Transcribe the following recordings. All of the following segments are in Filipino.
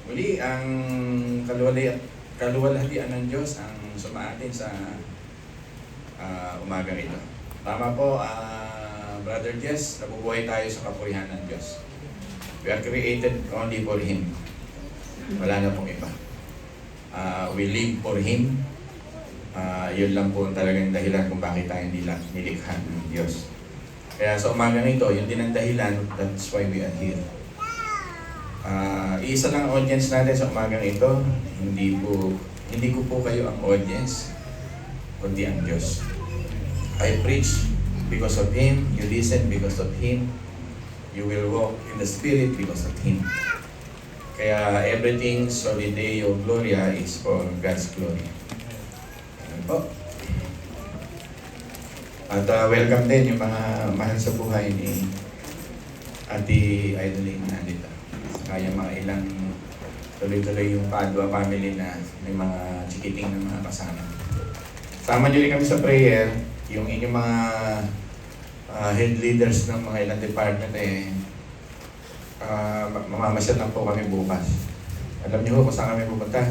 Muli, ang kaluwalhatian ng Diyos ang sumaatin sa umaga ito. Tama po, Brother Jess, nabubuhay tayo sa kapurihan ng Diyos. We are created only for Him. Wala na pong iba. We live for Him. Yun lang po talagang dahilan kung bakit tayo nilikha ng Diyos. Kaya sa umaga nito, yun din ang dahilan, that's why we are here. Isa lang ang audience natin sa umagang ito. Hindi ko po kayo ang audience, kundi ang Diyos. I preach because of Him, you listen because of Him, you will walk in the Spirit because of Him. Kaya everything Soli Deo Gloria is for God's glory. Ayan po. At welcome din yung mga mahal sa buhay ni Ate Idolene nandito. Kaya mga ilang tuloy-tuloy yung Padua family na may mga chikiting na mga kasama. Sama nyo rin kami sa prayer, yung inyong mga head leaders ng mga ilang department mamamasyal lang po kami bukas. Alam niyo kung saan kami pupunta?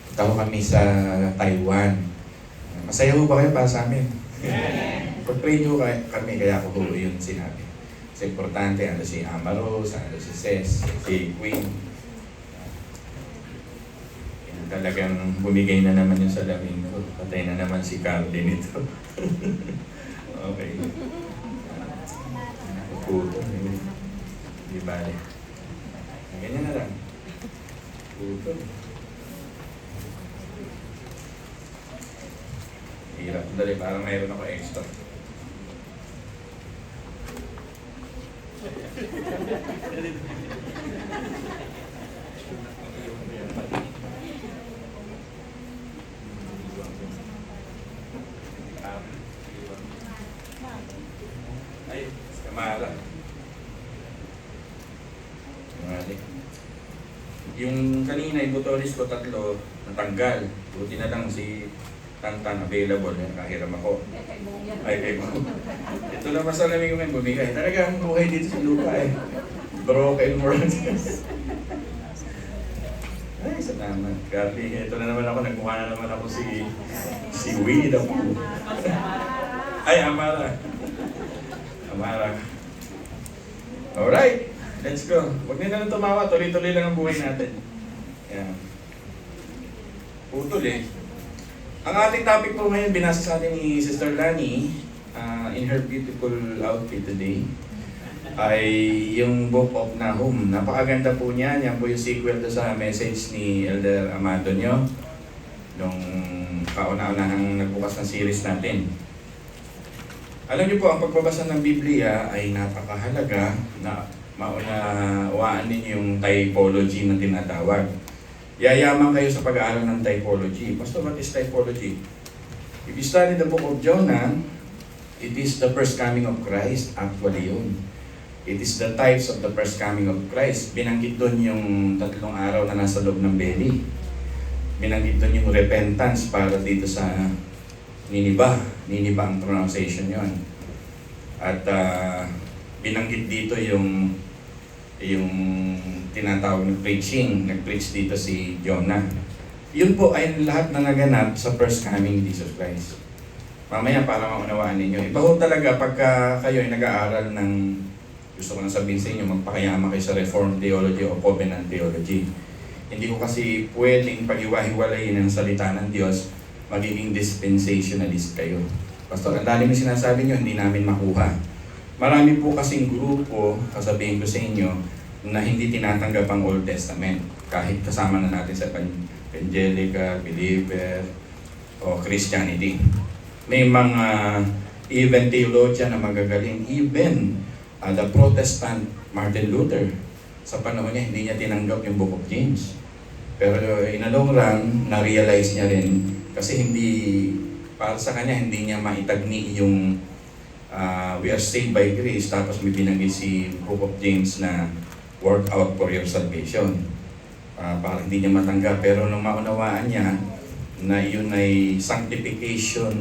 Punta ko kami sa Taiwan. Masaya ho ba kayo para sa amin? Pag-pray nyo kami, kaya ko po yun sinabi. Kasi importante, ano si Amaros, ano si Ces, si Queen. Yan, talagang bumigay na naman yung salamin ko. Patay na naman si Carly nito. Okay. Puto. Di bale. Ganyan na lang. Puto. Hirap. Dali, parang mayroon ako extra. Ay, kamara. Yung kanina, yung butonis ko 3, natanggal. Buti na lang si Tantan available. Nakahiram ako. Ay, kay mo. Ito na masalamig ko ngayon bumigay. Talaga ang buhay dito sa lupa broken world. Ay, salamat. Carly, ito na naman ako. Nagmukha na naman ako si Winnie the Pooh. Ay, Amara. Amara. Alright. Let's go. Huwag nila na tumawa. Tuloy-tuloy lang ang buhay natin. Yan. Putol Ang ating topic po ngayon, binasa sa atin ni Sister Lani in her beautiful outfit today, ay yung Book of Nahum. Napakaganda po niya. Yan po yung sequel to sa message ni Elder Amado nyo nung kauna-unahang nagbukas ng series natin. Alam niyo po, ang pagbabasa ng Biblia ay napakahalaga na maunawaan ninyo yung typology na tinatawag. Yayaman kayo sa pag-aaral ng typology. Pastor, what is typology? If you study the book of Jonah, it is the first coming of Christ. Actually yun. It is the types of the first coming of Christ. Binanggit doon yung 3 araw na nasa loob ng belly. Binanggit doon yung repentance para dito sa Nineveh. Nineveh ang pronunciation yun. At binanggit dito yung tinatawag na preaching. Nag-preach dito si Jonah. Yun po ay lahat na naganap sa first coming Jesus Christ. Mamaya para maunawaan ninyo. Iba ho talaga pagka kayo ay nag-aaral ng, gusto ko na sabihin sa inyo, magpakayama kayo sa Reformed Theology o Covenant Theology. Hindi ko kasi pwedeng pag-iwahiwalayin ang salita ng Diyos, magiging dispensationalist kayo. Pastor, ang dami yung sinasabi nyo, hindi namin makuha. Marami po kasing grupo, sasabihin ko sa inyo, na hindi tinatanggap ang Old Testament. Kahit kasama na natin sa Evangelical, Believer, o Christianity. May mga even theologian na magagaling, even the Protestant Martin Luther, sa panahon niya, hindi niya tinanggap yung Book of James. Pero in a long run, na-realize niya rin, kasi para sa kanya, hindi niya maitagni yung we are saved by grace, tapos may binanggit si Book of James na work out for your salvation. Para hindi niya matanggap. Pero nung maunawaan niya na yun ay sanctification,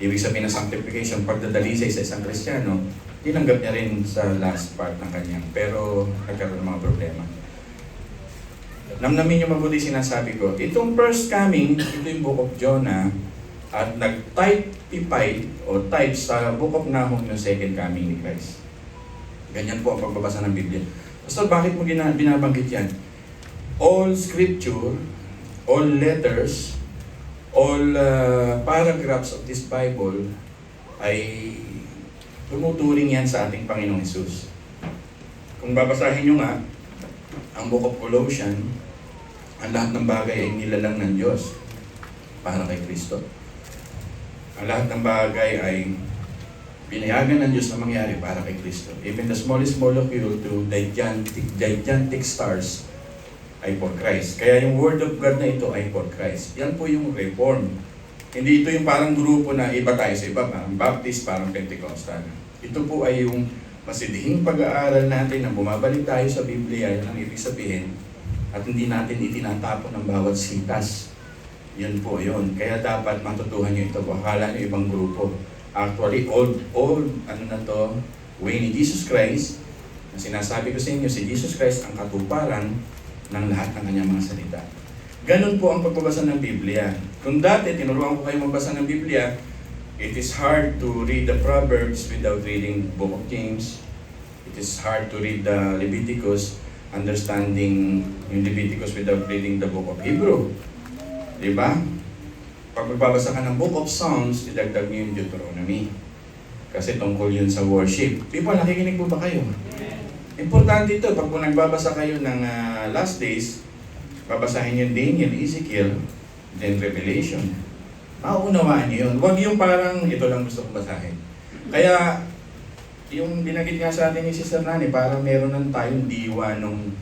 ibig sabihin ng sanctification, pagdadalisay sa isang Kristiyano, tinanggap niya rin sa last part ng kanyang. Pero nagkaroon ng mga problema. Namnamin yung mabuti sinasabi ko. Itong first coming, ito yung Book of Jonah, at nag-typify o type sa Book of Nahum yung second coming ni Christ. Ganyan po ang pagbabasa ng Biblia. Pastor, bakit mo binabanggit yan? All scripture, all letters, all paragraphs of this Bible ay tumuturing yan sa ating Panginoong Hesus. Kung babasahin nyo nga, ang Book of Colossians, ang lahat ng bagay ay nilalang ng Diyos para kay Kristo. Ang lahat ng bagay ay pinayagan ng Diyos na mangyari para kay Kristo. Even the smallest molecule to gigantic stars ay for Christ. Kaya yung Word of God na ito ay for Christ. Yan po yung reform. Hindi ito yung parang grupo na iba tayo sa iba, parang Baptist, parang Pentecostal. Ito po ay yung masidhing pag-aaral natin na bumabalik tayo sa Biblia, yan ang ibig sabihin, at hindi natin itinatapon ng bawat sitas. Yun po yun. Kaya dapat matutuhan nyo ito. Akala nyo ibang grupo. Actually, old, way ni Jesus Christ, na sinasabi ko sa inyo, si Jesus Christ ang katuparan ng lahat ng kanyang mga salita. Ganun po ang pagbabasa ng Biblia. Kung dati, tinuruan ko kayo magbasa ng Biblia, it is hard to read the Proverbs without reading the Book of James. It is hard to read the Leviticus, understanding yung Leviticus without reading the Book of Hebrew. Diba? Pag magbabasa ka ng Book of Psalms, idagdag niyo yung Deuteronomy. Kasi tungkol yun sa worship. People, nakikinig po ba kayo? Importante ito, pag nagbabasa kayo ng last days, babasahin yung Daniel, Ezekiel, then Revelation. Mauunawaan niyo yun. Huwag yung parang, ito lang gusto kong basahin. Kaya, yung binagit nga sa atin ni Sister Nani, parang meron ng tayong diwa nung,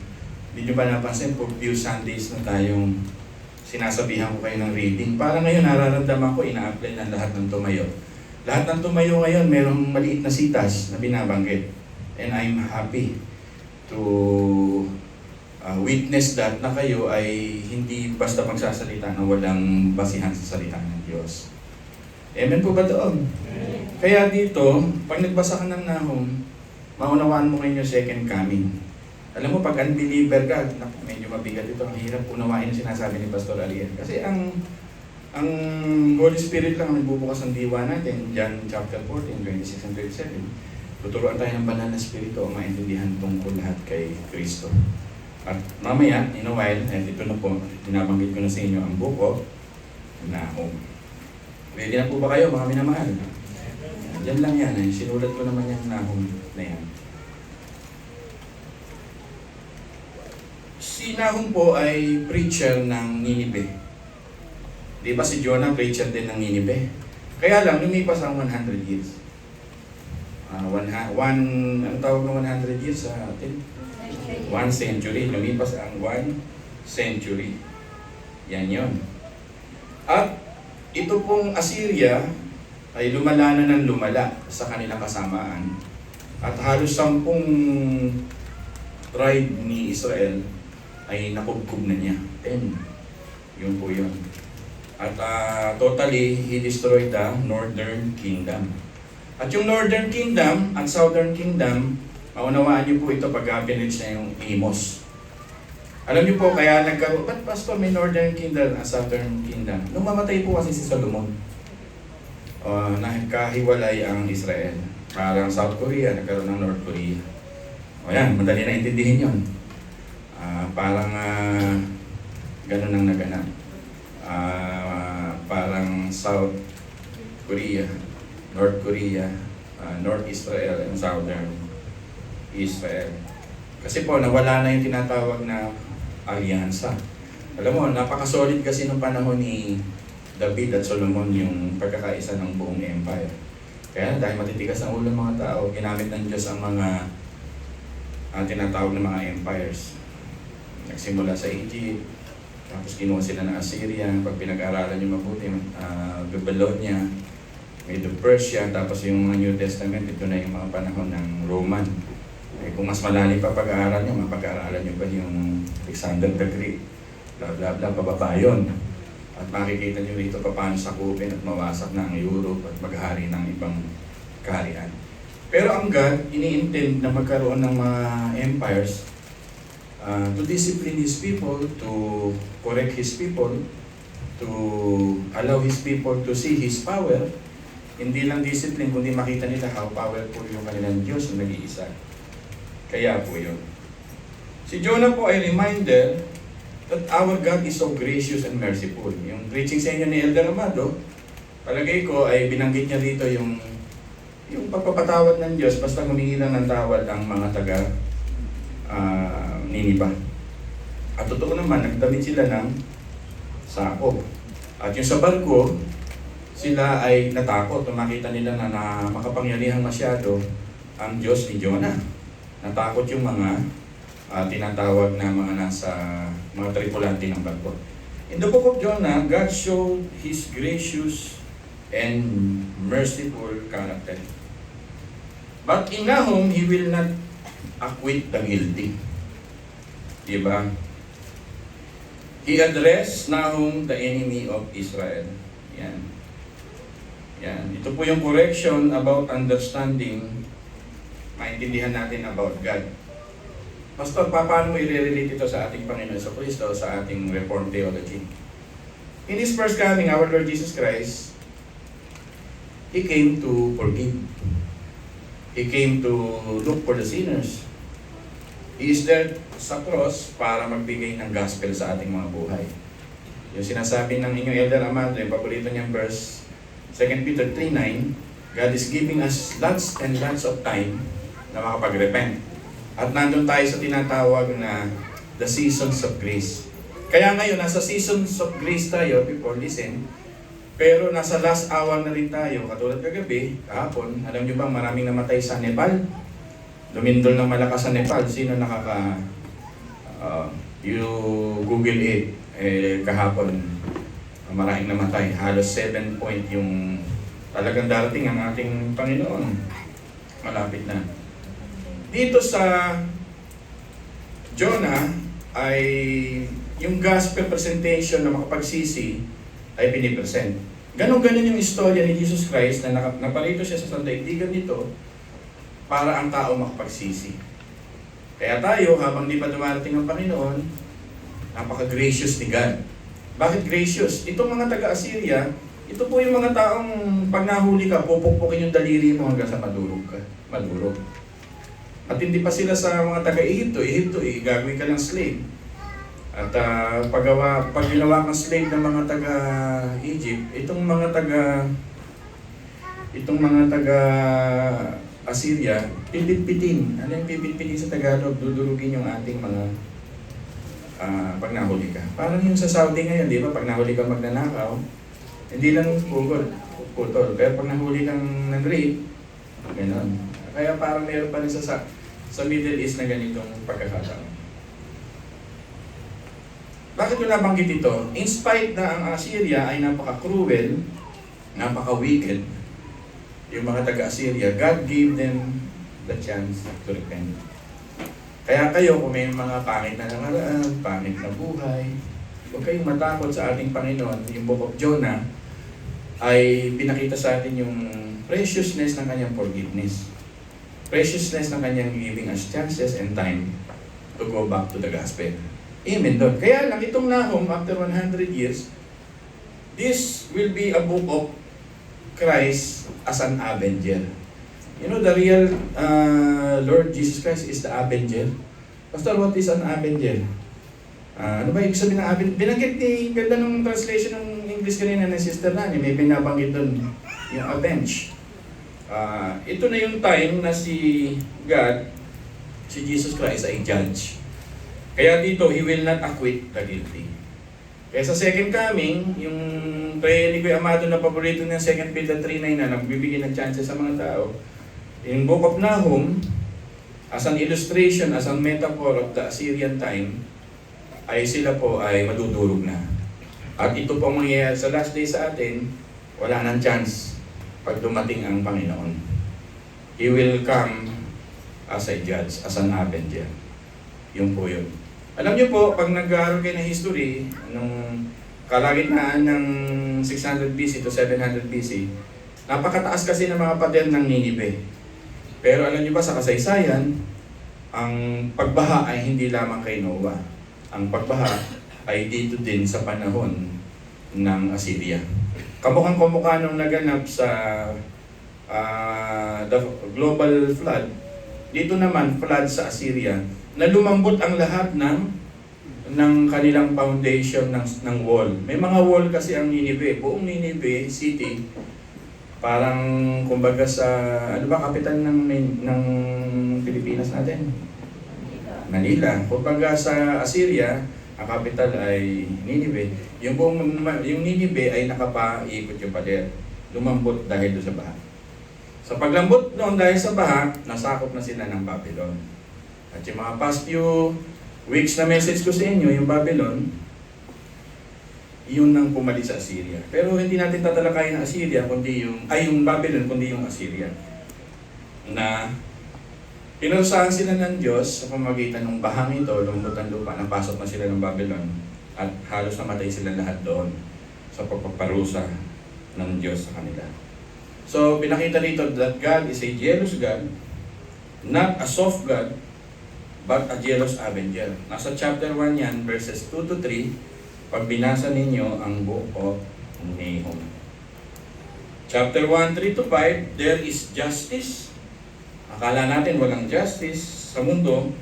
hindi nyo ba napansin, for few Sundays na tayong sinasabihan ko kayo ng reading. Parang ngayon, nararamdaman ko, ina-apply ng lahat ng tumayo. Lahat ng tumayo ngayon, merong maliit na sitas na binabanggit. And I'm happy to witness that na kayo ay hindi basta magsasalita na walang basihan sa salita ng Diyos. Amen po ba doon? Kaya dito, pag nagbasa ka ng Nahum, maunawaan mo ngayon yung second coming. Alam mo, pag unbeliever ka, medyo mabigat ito, ang hirap unawain yung sinasabi ni Pastor Ariel. Kasi ang Holy Spirit lang ang nagbubukas ng diwa natin, John chapter 14, 26 and 27. Tuturuan tayo ng banal na spirito ang maintindihan tungkol lahat kay Kristo. At mamaya, in a while, at ito na po, tinabanggit ko na sa inyo ang buko, Nahum. Ready na po ba kayo, mga minamahal? Diyan lang yan, sinulat ko naman yung Nahum na yan. Si Nahum po ay preacher ng Ninive. Di ba si Jonah preacher din ng Ninive? Kaya lang, lumipas ang 100 years. Ang tawag ng 100 years sa atin? 1 century. Lumipas ang 1 century. Yan yon. At ito pong Assyria ay lumala na ng lumala sa kanilang kasamaan. At halos 10 tribe ni Israel ay nakubkub na niya. 10. Yun po yun. At totally, he destroyed the Northern Kingdom. At yung Northern Kingdom at Southern Kingdom, maunawaan niyo po ito pag pinage na yung Amos. Alam niyo po, kaya nagkaroon, ba't Pastor may Northern Kingdom at Southern Kingdom? Nung mamatay po kasi si Solomon, nagkahiwalay ang Israel. Parang South Korea, nagkaroon ng North Korea. O yan, madali na intindihin yun. Parang ganun ang naganap. Parang South Korea, North Korea, North Israel, and Southern Israel. Kasi po, nawala na yung tinatawag na alyansa. Alam mo, napaka-solid kasi nung panahon ni David at Solomon yung pagkakaisa ng buong empire. Kaya dahil matitigas ang ulo ng mga tao, ginamit ng Diyos ang mga tinatawag na mga empires. Nagsimula sa Egypt, tapos kinuha sila ng Assyria, pag pinag-aralan nyo mabuti, Babylonia, Medo Persia, tapos yung mga New Testament, ito na yung mga panahon ng Roman. Kung mas malalim pa pag-aaral nyo, mapag-aaralan nyo ba yung Alexander the Great, bla bla bla, pababa yun. At makikita nyo rito paano sakupin at mawasak na ang Europe at maghari ng ibang kaharian. Pero ang God, ini-intend na magkaroon ng mga empires to discipline his people, to correct his people, to allow his people to see his power. Hindi lang discipline, kundi makita nila how powerful yung kanilang Diyos na nag-iisa. Kaya po yun. Si Jonah po ay reminder that our God is so gracious and merciful. Yung preaching sa inyo ni Elder Amado, palagay ko ay binanggit niya dito yung pagpapatawad ng Diyos basta humingi lang ng tawad ang mga taga Niniba. At totoo naman, nagdamit sila ng sako. At yung sa barko, sila ay natakot nung makita nila na makapangyarihan masyado ang Diyos ni Jonah. Natakot yung mga tinatawag na mga tripulante ng barko. In the book of Jonah, God showed His gracious and merciful character. But in Nahum, He will not acquit the guilty. Diba? He addressed Nahum, the enemy of Israel. Yan. Yan. Ito po yung correction about understanding, maintindihan natin about God. Pastor, paano mo i-relate ito sa ating Panginoon sa Kristo, sa ating Reformed theology? In His first coming, our Lord Jesus Christ, He came to forgive. He came to look for the sinners. He is there sa cross para magbigay ng gospel sa ating mga buhay. Yung sinasabi ng inyong Elder Amado, yung paborito niyang verse, 2 Peter 3:9, God is giving us lots and lots of time na makapag-repent. At nandun tayo sa tinatawag na the seasons of grace. Kaya ngayon, nasa seasons of grace tayo, people, listen, pero nasa last hour na rin tayo, katulad kagabi, kahapon, alam nyo ba maraming namatay sa Nepal? Lumindol ng malakas sa Nepal. Sino you Google it, kahapon, maraming namatay. Halos 7 point yung talagang darating ang ating Panginoon. Malapit na. Dito sa Jonah ay yung gospel presentation na makapagsisi ay pinipresent. Ganon-ganon yung istorya ni Jesus Christ na naparito siya sa sandaigdigan nito para ang tao makapagsisi. Kaya tayo, habang di pa dumarating ang Panginoon, napaka-gracious ni God. Bakit gracious? Itong mga taga-Assyria, ito po yung mga taong pag nahuli ka, pupukpukin yung daliri mo hanggang sa madurog ka. Madurog. At hindi pa sila sa mga taga-Ehipto. Ehipto, gagawin ka ng slave. At pag ginawa kang slave ng mga taga-Egypt, itong mga taga-Assyria, pipit-pitin. Ano yung pipit-pitin sa Tagalog? Dudurugin yung ating mga pag nahuli ka. Parang yung sa Saudi ngayon, di ba? Pag nahuli ka magnanakaw, hindi lang putol. Pero pag nahuli kang nag-rape, gano'n. Kaya parang meron pa rin sa Middle East na ganitong pagkakataon. Bakit ko nabanggit ito? In spite na ang Assyria ay napaka-cruel, napaka-wicked, yung mga taga-Assyria, God gave them the chance to repent. Kaya kayo, kung may mga pangit na nakaraan, pangit na buhay, huwag kayong matakot sa ating Panginoon. Yung Book of Jonah ay pinakita sa atin yung preciousness ng kanyang forgiveness. Preciousness ng kanyang giving us chances and time to go back to the gospel. Amen doon. Kaya lang itong Nahum, after 100 years, this will be a book of Christ as an avenger. You know, the real Lord Jesus Christ is the avenger. Pastor, what is an avenger? Ano ba ibig sabihin ng avenger? Binanggit ni, ganda ng translation ng English kanina ng Sister Nani, may binabanggit doon yung avenge. Ito na yung time na si God, si Jesus Christ ay judge. Kaya dito, He will not acquit the guilty. Kaya sa second coming, yung prayer ni Kuya Amado na paborito ng 2 Peter 3:9 na nagbibigay ng chances sa mga tao, in Book of Nahum, as an illustration, as a metaphor of the Assyrian time, ay sila po ay madudurog na. At ito po ang mangyayari sa last day sa atin, wala nang chance pag dumating ang Panginoon. He will come as a judge, as an avenger. Yun po yun. Alam niyo po, pag nag-aaral kayo ng history, nung kalagitnaan ng 600 BC to 700 BC, napakataas kasi ng mga pader ng Ninive. Pero alam niyo ba sa kasaysayan, ang pagbaha ay hindi lamang kay Noah. Ang pagbaha ay dito din sa panahon ng Assyria. Kamukhang-kamukha nung naganap sa the global flood, dito naman flood sa Assyria, na lumambot ang lahat ng kanilang foundation ng wall. May mga wall kasi ang Nineveh, buong Nineveh City, parang kumbaga sa, ano ba kapital ng Pilipinas natin? Manila. Kumbaga sa Assyria, ang capital ay Nineveh. Yung Nineveh ay nakapaikot yung pader. Lumambot dahil doon sa baha. Sa paglambot noon dahil sa baha, nasakop na sila ng Babylon. At yung mga past few weeks na message ko sa inyo, yung Babylon, yun ang pumalit sa Assyria. Pero hindi natin tatalakayin ang Assyria, yung Babylon, kundi yung Assyria. Na pinurusahan sila ng Diyos sa pamamagitan ng bahang ito, lumambot ang lupa, napasok na sila ng Babylon, at halos namatay sila lahat doon sa pagpaparusa ng Diyos sa kanila. So, pinakita dito that God is a jealous God, not a soft God, but a jealous avenger. Nasa chapter 1 yan, verses 2 to 3, pag binasa ninyo ang book of Nahum. Chapter 1, 3 to 5, there is justice. Akala natin walang justice sa mundo,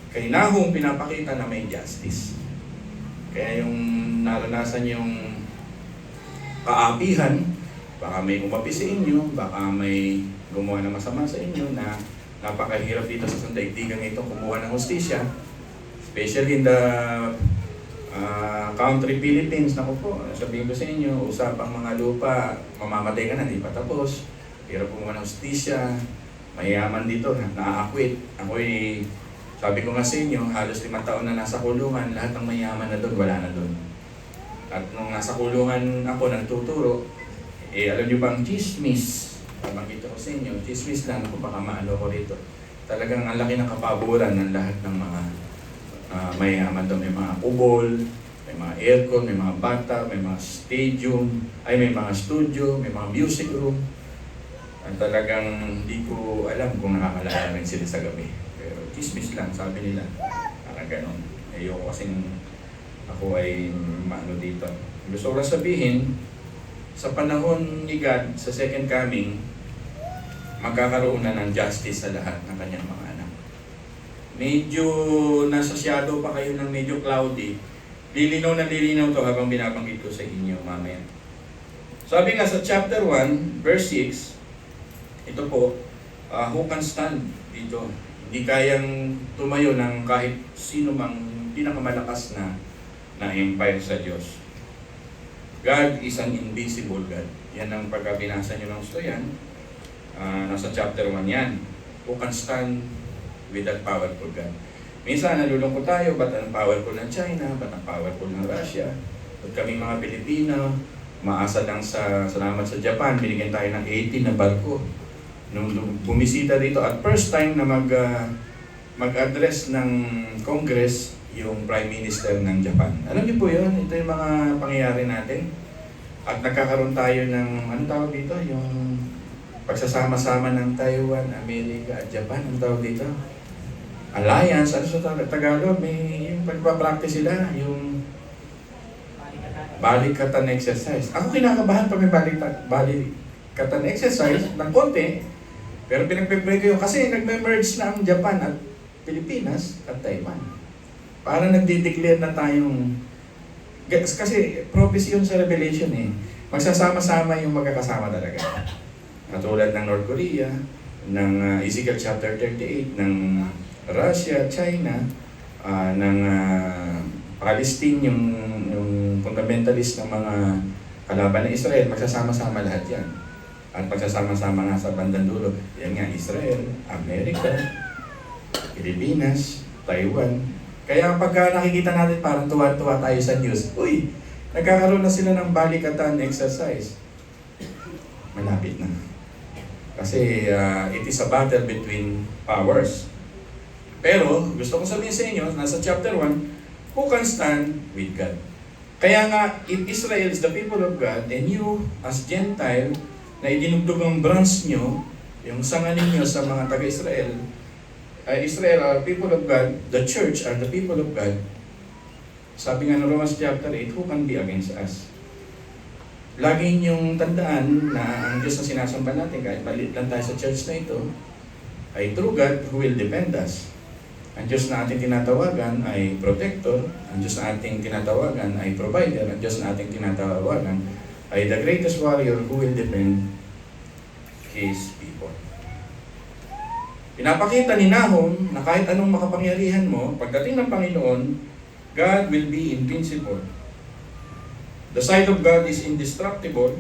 kay Nahum pinapakita na may justice. Kaya yung naranasan yung kaapihan, baka may umapi sa inyo, baka may gumawa ng masama sa inyo na napakahirap dito sa sandaigdigang ito kumuha ng hustisya, especially in the country Philippines. Naku po, sabihin ko sa inyo, usapang mga lupa, mamamatay ka na, di pa tapos, hirap kumuha ng hustisya, mayaman dito, naaakwit. Ako'y, sabi ko nga sa inyo, halos 5 taon na nasa kulungan, lahat ng mayaman na doon, wala na doon. At nung nasa kulungan ako nagtuturo, alam niyo bang chismis? Makita ko sa inyo, chismis lang ako, baka maano ko rito. Talagang ang laki ng kapaboran ng lahat ng mga mayaman doon. May mga kubol, may mga aircon, may mga bata, may mga stadium, may mga studio, may mga music room. At talagang hindi ko alam kung nakakalaya rin sila sa gabi. Pero chismis lang, sabi nila. Parang ganon. Ayoko kasing ako ay maano dito. Gusto ko lang sabihin, sa panahon ni God, sa second coming, magkakaroon na ng justice sa lahat ng kanyang mga anak. Medyo nasa shadow pa kayo ng medyo cloudy. Lilinaw na lilinaw to habang binabanggit ko sa inyo mamaya. Sabi nga sa chapter 1, verse 6, ito po, who can stand dito? Hindi kayang tumayo ng kahit sino mang pinakamalakas na empire sa Diyos. God is an invisible God. Yan ang pagkabinasa nyo ng stoyan. Nasa chapter 1 yan. Who can stand with that powerful God? Minsan nalulungkot tayo, ba't ang powerful ng China, ba't ang powerful ng Russia? At kaming mga Pilipino, maasa lang sa salamat sa Japan, binigyan tayo ng 18 na barko. Nung bumisita dito at first time na mag-address ng Congress, yung Prime Minister ng Japan. Alam niyo po yun, ito yung mga pangyayari natin. At nagkakaroon tayo ng, anong tawag dito? Yung pagsasama-sama ng Taiwan, Amerika at Japan, anong tawag dito? Alliance, ano sa Tagalog? May yung pagpapractice sila, yung balikatan exercise. Ako kinakabahan pag may balikatan exercise ng konti, pero pinagpipray ko yun kasi nagme-merge na ang Japan at Pilipinas at Taiwan. Para nagde-declare na tayong, kasi prophecy yun sa Revelation eh. Magsasama-sama yung magkakasama talaga. Katulad ng North Korea, ng Ezekiel chapter 38, ng Russia, China, ng Palestine, yung fundamentalist ng mga kalaban ng Israel, magsasama-sama lahat yan. At magsasama-sama nga sa bandang dulo. Yan nga, Israel, Amerika, Pilipinas, Taiwan. Kaya pagka nakikita natin parang tuwa-tuwa tayo sa news, uy, nagkakaroon na sila ng balikatan exercise. Malapit na. Kasi it is a battle between powers. Pero gusto ko sabihin sa inyo, nasa chapter 1, who can stand with God? Kaya nga, if Israel is the people of God, then you, as Gentile, na idinugtog ang branch nyo, yung sanga ninyo sa mga taga-Israel, Israel are people of God, the church are the people of God. Sabi nga ng Romans chapter 8, who can be against us? Lagi niyong tandaan na ang Diyos na sinasamba natin, kahit maliit lang tayo sa church na ito, ay true God who will defend us. Ang Diyos na ating tinatawagan ay protector, ang Diyos na ating tinatawagan ay provider, ang Diyos na ating tinatawagan ay the greatest warrior who will defend His people. Pinapakita ni Nahum na kahit anong makapangyarihan mo, pagdating ng Panginoon, God will be invincible. The side of God is indestructible.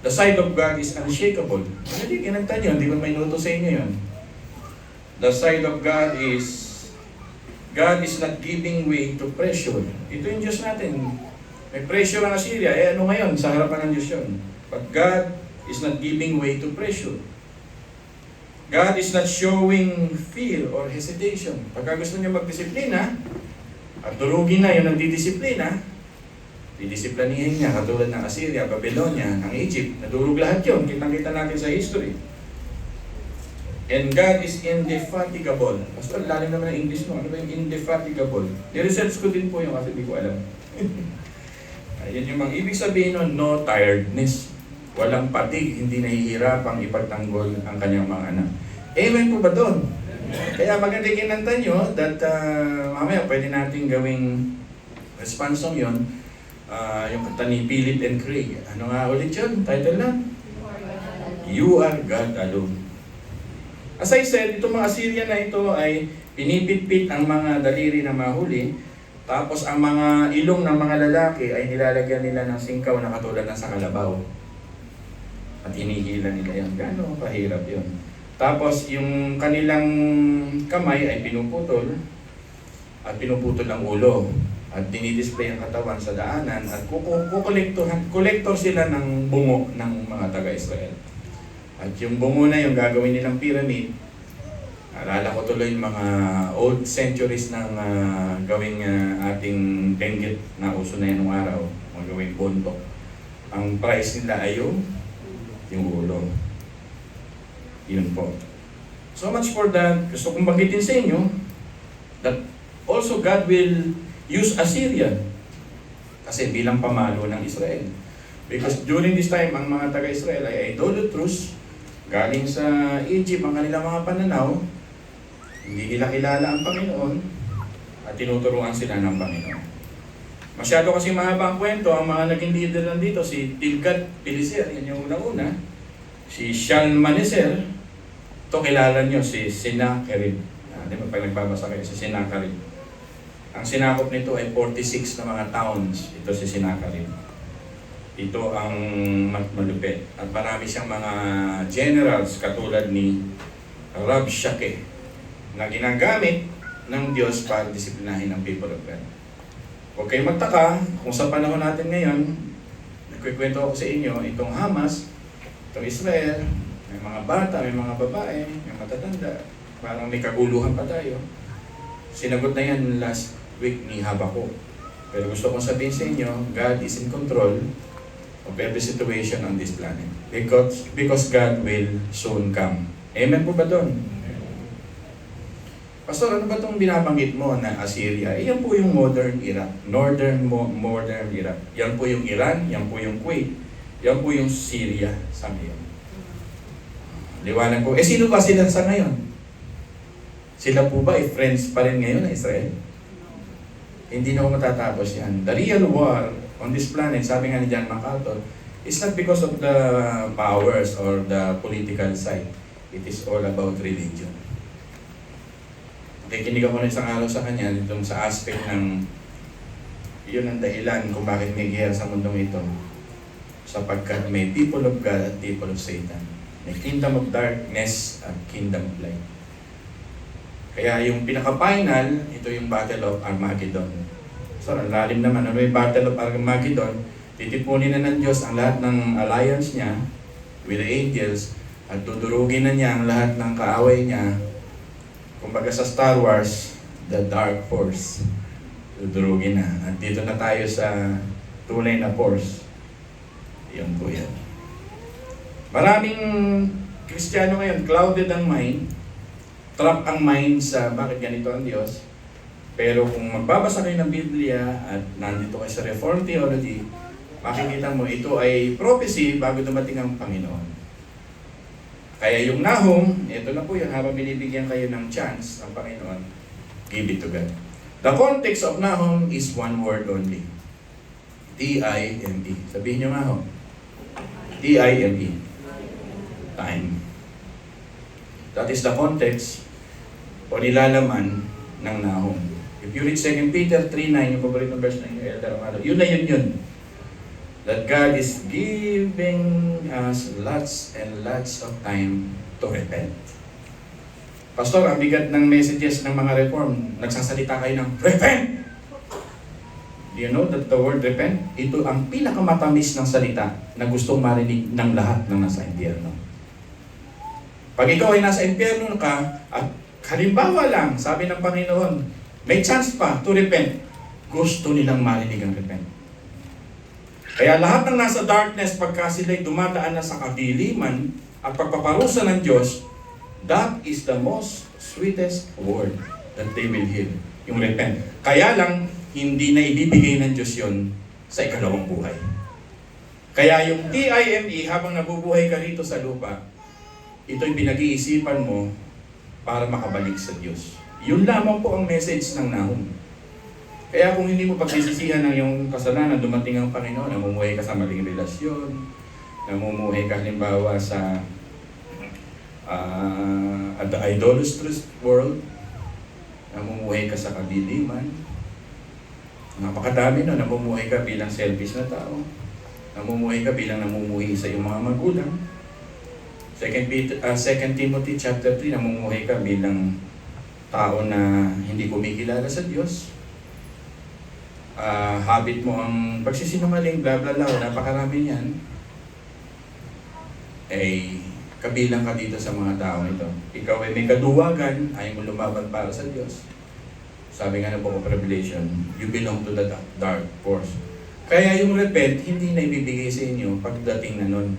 The side of God is unshakable. Hindi, kinagtan yun. Hindi ko may nuto sa inyo yun. The side of God is not giving way to pressure. Ito yung Diyos natin. May pressure ang Assyria. Ano ngayon? Sa harapan ng Diyos yun. But God is not giving way to pressure. God is not showing fear or hesitation. Pagka gusto niya magdisiplina, at durugin na yun ang didisiplina, didisiplanihin niya katulad ng Assyria, Babylonia, ng Egypt. Nadurog lahat yun. Kitang-kita natin sa history. And God is indefatigable. Pastor, lalim naman ang English mo. Ano ba yung indefatigable? Ni-research ko din po yung kasi hindi ko alam. Ayun yung mga ibig sabihin nun, no tiredness. Walang patig, hindi nahihirapang ipagtanggol ang kanyang mga anak. Amen po ba doon? Kaya maganda kinanta nyo that mamaya pwede natin gawing response song yun. Yung kanta ni Philip and Craig. Ano nga ulit yun? Title na? You are God alone. As I said, itong mga Assyrian na ito ay pinipit-pit ang mga daliri na mahuli. Tapos ang mga ilong ng mga lalaki ay nilalagyan nila ng singkaw na katulad ng sa kalabaw. At hinihila nila yan. Gano'ng kahirap yun. Tapos yung kanilang kamay ay pinuputol at pinuputol ang ulo. At dinidisplay ang katawan sa daanan at kolektor sila ng bungo ng mga taga-Israel. At yung bungo na yung gagawin nilang pyramid, alala ko tuloy yung mga old centuries ng gawing ating denggit na uso na yan ng araw, mga gawing bontok. Ang price nila ay yung ulo. Yun po. So much for that. Gusto kong banggitin sa inyo that also God will use Assyria kasi bilang pamalo ng Israel. Because during this time, ang mga taga-Israel ay idolatrous, galing sa Egypt, ang kanilang mga pananaw, hindi nila kilala ang Panginoon at tinuturuan sila ng Panginoon. Masyado kasi mahaba ang kwento, ang mga naging leader nandito, si Tilgat-Pileser, yan yung una-una, si Shalmaneser, ito kilala nyo, si Sennacherib. Di ba pag nagbabasa kayo, si Sennacherib. Ang sinakop nito ay 46 na mga towns, ito si Sennacherib. Ito ang malupit. At marami siyang mga generals katulad ni Rabshakeh na ginagamit ng Diyos para disiplinahin ang people of God. Huwag kayong magtaka kung sa panahon natin ngayon, nagkikwento ako sa inyo, itong Hamas, itong Israel, may mga bata, may mga babae, may matatanda, parang may kaguluhan pa tayo. Sinagot na yan last week ni Habakuk. Pero gusto kong sabihin sa inyo, God is in control of every situation on this planet. Because God will soon come. Amen po ba doon? Pastor, ano ba itong binabanggit mo na Assyria? Yan po yung modern Iraq. Modern Iraq. Yan po yung Iran, yan po yung Kuwait. Yan po yung Syria sa ngayon. Liwanag po. Sino ba sila sa ngayon? Sila po ba friends pa rin ngayon na Israel? Hindi na matatapos yan. The real war on this planet, sabi nga ni John MacArthur, is not because of the powers or the political side. It is all about religion. Kikinig ako ng isang araw sa kanya dito sa aspect ng yun ang dahilan kung bakit may giyera sa mundong ito. Sapagkat may people of God at people of Satan. May kingdom of darkness at kingdom of light. Kaya yung pinaka-final, ito yung Battle of Armageddon. So, ang lalim naman, ano yung Battle of Armageddon? Titipunin na ng Diyos ang lahat ng alliance niya with the angels at dudurugin na niya ang lahat ng kaaway niya. Kumbaga sa Star Wars, the Dark Force. Dudurugin na. At dito na tayo sa tunay na force. Yun po yan. Maraming Kristiyano ngayon, clouded ang mind, trap ang mind sa bakit ganito ang Diyos. Pero kung magbabasa kayo ng Biblia at nandito kayo sa Reformed Theology, makikita mo ito ay prophecy bago dumating ang Panginoon. Kaya yung Nahum, ito na po yun, habang binibigyan kayo ng chance ng Panginoon, give it to God. The context of Nahum is one word only. T-I-M-E. Sabihin nyo nga ho. T-I-M-E. Time. That is the context o nilalaman ng Nahum. If you read 2 Peter 3:9, yung paborito verse ng Elder Amado, yun na yun. That God is giving us lots and lots of time to repent. Pastor, ang bigat ng messages ng mga reform, nagsasalita kayo ng repent! Do you know that the word repent, ito ang pinakamatamis ng salita na gustong marinig ng lahat ng nasa impyerno. Pag ikaw ay nasa impyerno ka, at halimbawa lang, sabi ng Panginoon, may chance pa to repent, gusto nilang marinig ang repent. Kaya lahat ng nasa darkness, pagka sila'y dumadaan na sa kadiliman at pagpaparusa ng Diyos, that is the most sweetest word that they will hear, yung repent. Kaya lang, hindi na ibibigay ng Diyos yun sa ikalawang buhay. Kaya yung TIME, habang nabubuhay ka rito sa lupa, ito'y pinag-iisipan mo para makabalik sa Diyos. Yun lamang po ang message ng Nahum. Kaya kung hindi mo pagsisisihan ng iyong kasalanan, dumating ang Panginoon, namumuhay ka sa maling relasyon, namumuhay ka halimbawa sa the idolatrous world, namumuhay ka sa kadiliman, napakadami no, namumuhay ka bilang selfish na tao, namumuhay ka bilang namumuhay sa iyong mga magulang. 2 Timothy chapter 3, namumuhay ka bilang tao na hindi kumikilala sa Diyos. Habit mo ang pagsisinungaling, bla bla bla, napakarami niyan, ay kabilang ka dito sa mga tao ito. Ikaw ay may kaduwagan, ayaw mo lumaban para sa Diyos. Sabi nga ng Book of Revelation, you belong to the dark force. Kaya yung repent, hindi na ibibigay sa inyo pagdating na nun.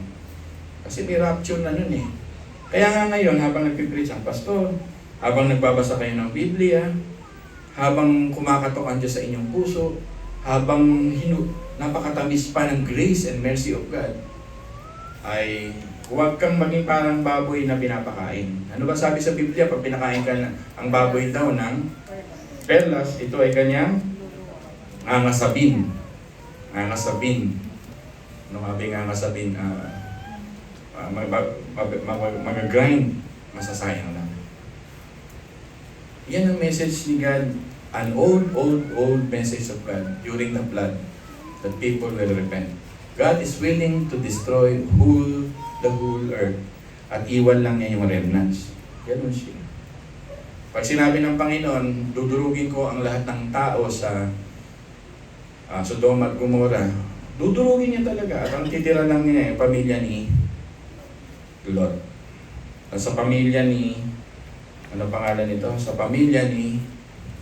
Kasi may rapture na nun eh. Kaya nga ngayon, habang nagpipreach ang pastor, habang nagbabasa kayo ng Biblia, habang kumakatok ang Diyos sa inyong puso, habang napakatamis pa ng grace and mercy of God, ay huwag kang maging parang baboy na pinapakain. Ano ba sabi sa Biblia? Pag pinakain ka ang baboy daw ng perlas, ito ay kanyang angasabin. Angasabin. Ano nga ba yung angasabin? Mag-grind. Masasayang lang. Yan ang message ni God. An old message of God during the flood, that people will repent. God is willing to destroy the whole earth at iwan lang niya yung remnants. Ganun siya. Pag sinabi ng Panginoon, dudurugin ko ang lahat ng tao sa Sodoma at Gomorrah, dudurugin niya talaga. At ang titira lang niya yung pamilya ni Lot. At sa pamilya ni, ano pangalan nito? Sa pamilya ni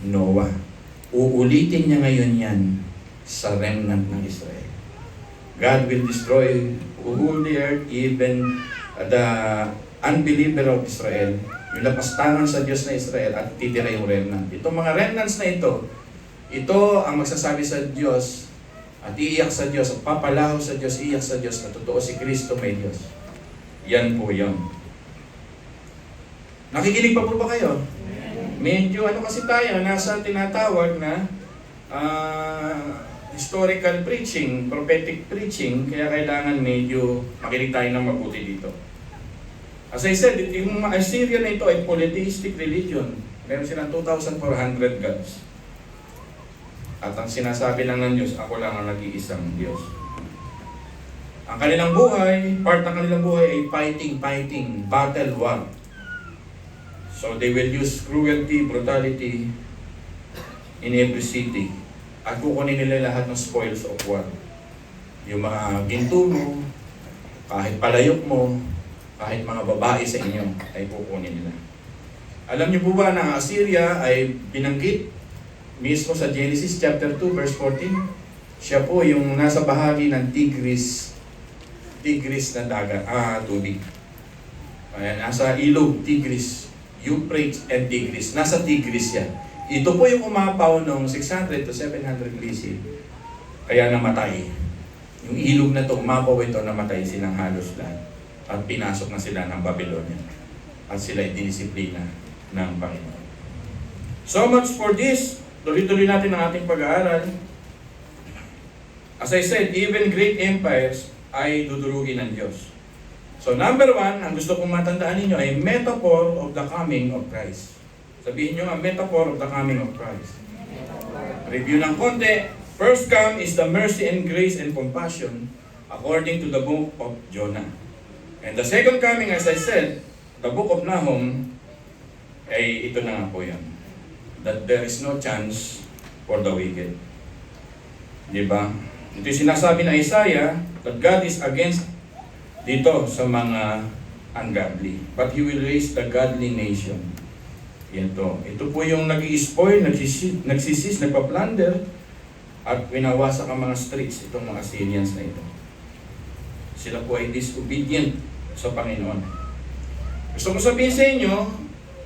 Noah. Uulitin niya ngayon yan sa remnant ng Israel. God will destroy all the earth, even the unbeliever of Israel, yung lapastangan sa Diyos na Israel, at titira yung remnant. Itong mga remnants na ito ang magsasabi sa Diyos at iiyak sa Diyos at papalaho sa Diyos, iiyak sa Diyos na totoo si Kristo may Diyos. Yan po yun. Nakikinig pa po ba kayo? Medyo kasi tayo, nasa tinatawag na historical preaching, prophetic preaching, kaya kailangan medyo makinig tayo ng mabuti dito. As I said, yung Assyria na ito ay polytheistic religion. Meron silang 2,400 gods. At ang sinasabi lang ng Diyos, ako lang ang nag-iisang Diyos. Ang kanilang buhay, part ng kanilang buhay ay fighting, battle, war. So they will use cruelty, brutality in every city. At kukunin nila lahat ng spoils of war. Yung mga ginto mo, kahit palayok mo, kahit mga babae sa inyo, ay kukunin nila. Alam niyo po ba na Assyria ay binanggit mismo sa Genesis chapter 2 verse 14? Siya po yung nasa bahagi ng Tigris na dagat, tubig. Ayan, nasa ilog, Tigris. Euphrates and Tigris. Nasa Tigris yan. Ito po yung umapaw noong 600 to 700 BC. Kaya namatay. Yung ilog na to, umapaw ito, namatay silang halos lahat. At pinasok na sila ng Babylonia. At sila ay dinisiplina ng Panginoon. So much for this. Tuloy-tuloy natin ang ating pag-aaral. As I said, even great empires ay dudurugin ng Diyos. So number 1, ang gusto kong matandaan ninyo ay metaphor of the coming of Christ. Sabihin nyo ang metaphor of the coming of Christ. Review ng konti. First come is the mercy and grace and compassion according to the book of Jonah. And the second coming, as I said, the book of Nahum, ay ito na nga po yan. That there is no chance for the wicked. Diba? Ito yung sinasabi na Isaiah, that God is against dito sa mga ungodly. But He will raise the godly nation. Yan to. Ito po yung nag-i-spoil, nagsisis, nagpa-plunder, at winawasak ang mga streets, itong mga Syrians na ito. Sila po ay disobedient sa Panginoon. Gusto ko sabihin sa inyo,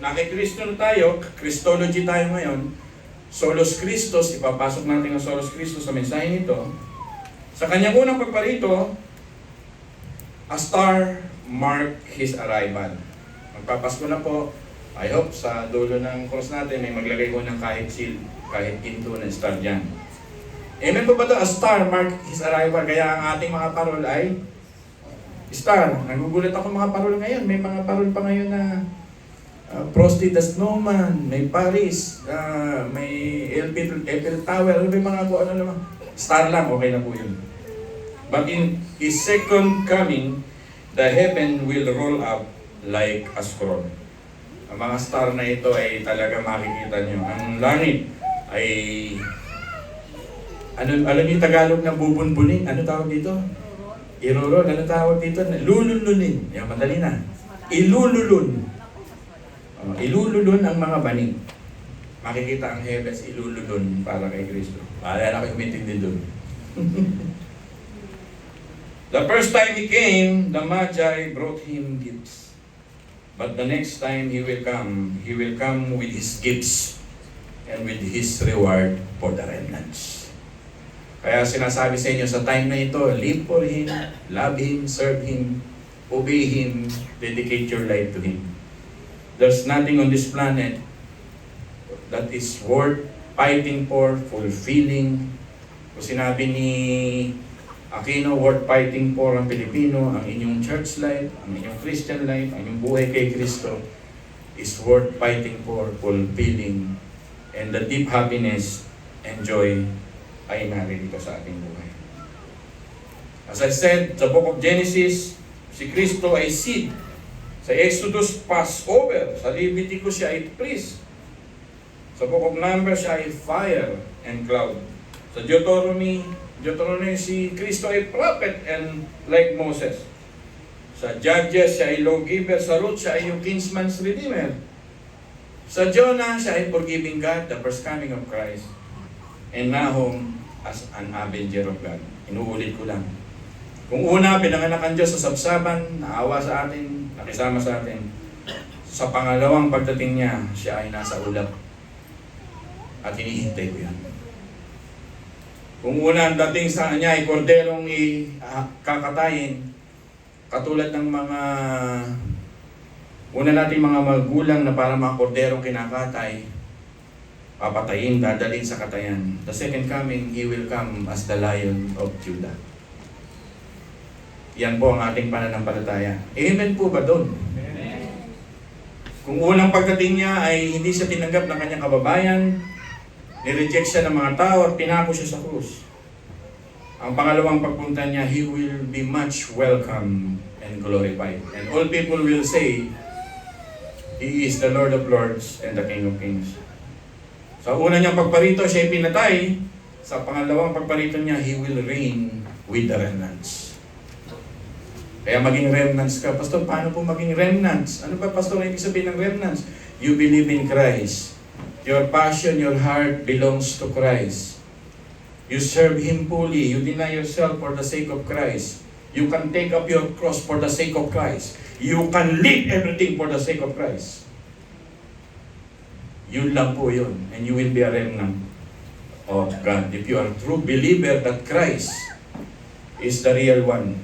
nakikristo na tayo, Christology tayo ngayon, Solos Christos, ipapasok natin ang Solos Christos sa mensahe nito. Sa kanyang unang pagparito, a star marked His arrival. Magpapasko na po. I hope sa dulo ng course natin may maglagay ko ng kahit seal, kahit pinto na star dyan. Amen po ba ito? A star marked His arrival. Kaya ang ating mga parol ay star. Nagugulat ako mga parol ngayon. May mga parol pa ngayon na Frosty the Snowman, may Paris, may Eiffel Tower, may mga ano naman. Star lang, okay na po yun. But in His second coming, the heaven will roll up like a scroll. Ang mga star na ito ay talaga makikita nyo. Ang langit ay, alam niyo Tagalog na bubunbunin? Ano tawag dito? Irorol. Ano tawag dito? Lululunin. Yan, madali na. Ilululun. Ilululun ang mga banig. Makikita ang heavens, ilululun para kay Kristo. Maalala ko yung mitindi doon. The first time He came, the Magi brought Him gifts. But the next time He will come with His gifts and with His reward for the remnants. Kaya sinasabi sa inyo sa time na ito, live for Him, love Him, serve Him, obey Him, dedicate your life to Him. There's nothing on this planet that is worth fighting for, fulfilling. Kung sinabi ni Aquino, worth fighting for ang Pilipino, ang inyong church life, ang inyong Christian life, ang inyong buhay kay Kristo is worth fighting for, fulfilling, and the deep happiness and joy ay narito sa ating buhay. As I said, sa book of Genesis, si Kristo ay seed. Sa Exodus, Passover. Sa Leviticus, siya ay priest. Sa book of Numbers, siya ay fire and cloud. Sa Deuteronomy, si Kristo ay prophet and like Moses. Sa Judges, siya ay lawgiver. Sa Ruth, siya ay yung kinsman's redeemer. Sa Jonah, siya ay forgiving God, the first coming of Christ. And Nahum, as an avenger of God. Inuulit ko lang. Kung una, pinanganak ang Diyos sa sabsaban, naawa sa atin, nakisama sa atin. Sa pangalawang pagdating niya, siya ay nasa ulap. At hinihintay ko yan. Kung una ang dating sa kanya ay korderong kakatayin, katulad ng mga una nating mga magulang na para mga korderong kinakatay, papatayin, dadalhin sa katayan. The second coming, He will come as the Lion of Judah. Yan po ang ating pananampalataya. Amen po ba doon? Amen. Kung unang pagdating niya ay hindi siya tinanggap ng kanyang kababayan, nireject siya ng mga tao at pinako siya sa krus. Ang pangalawang pagpunta niya, He will be much welcome and glorified. And all people will say, He is the Lord of Lords and the King of Kings. Sa una niyang pagparito, siya ay pinatay. Sa pangalawang pagparito niya, He will reign with the remnants. Kaya maging remnants ka. Pastor, paano po maging remnants? Ano ba, Pastor, ibig sabihin ng remnants? You believe in Christ. Your passion, your heart belongs to Christ. You serve Him fully. You deny yourself for the sake of Christ. You can take up your cross for the sake of Christ. You can leave everything for the sake of Christ. Yun lang po yun. And you will be a remnant of God. If you are a true believer that Christ is the real one,